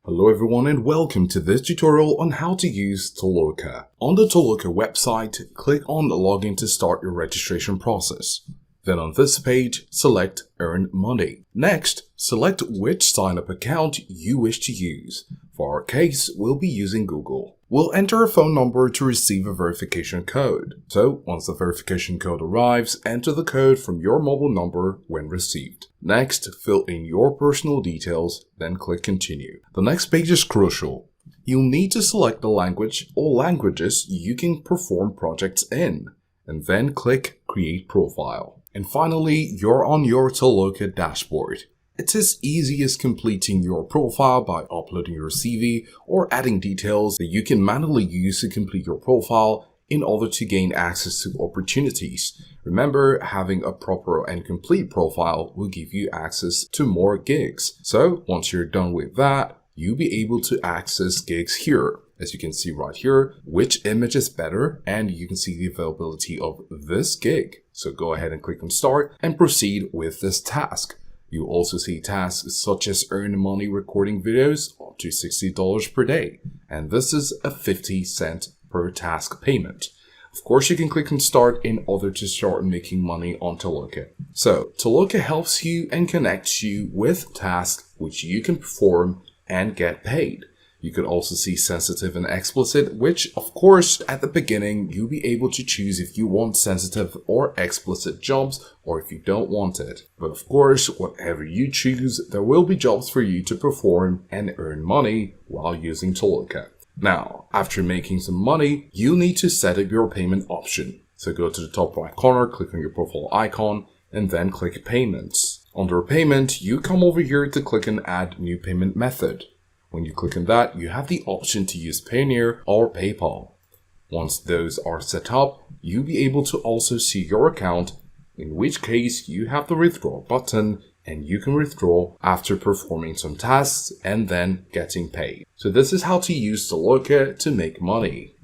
Hello everyone and welcome to this tutorial on how to use Toloka. On the Toloka website, click on Login to start your registration process. Then on this page, select Earn Money. Next, select which sign-up account you wish to use. For our case, we'll be using Google. We'll enter a phone number to receive a verification code. So, once the verification code arrives, enter the code from your mobile number when received. Next, fill in your personal details, then click Continue. The next page is crucial. You'll need to select the language or languages you can perform projects in, and then click Create Profile. And finally, you're on your Toloka dashboard. It's as easy as completing your profile by uploading your CV or adding details that you can manually use to complete your profile in order to gain access to opportunities. Remember, having a proper and complete profile will give you access to more gigs. So once you're done with that, you'll be able to access gigs here. As you can see right here, which image is better, and you can see the availability of this gig. So go ahead and click on Start and proceed with this task. You also see tasks such as earn money recording videos up to $60 per day. And this is a 50 cent per task payment. Of course, you can click on Start in order to start making money on Toloka. So, Toloka helps you and connects you with tasks which you can perform and get paid. You could also see sensitive and explicit, which of course at the beginning you'll be able to choose if you want sensitive or explicit jobs or if you don't want it. But of course, whatever you choose, there will be jobs for you to perform and earn money while using Toloka. Now, after making some money, you need to set up your payment option. So go to the top right corner, click on your profile icon, and then click Payments. Under Payment, you come over here to click on Add New Payment Method. When you click on that, you have the option to use Payoneer or PayPal. Once those are set up, you'll be able to also see your account, in which case you have the withdraw button and you can withdraw after performing some tasks and then getting paid. So this is how to use Toloka to make money.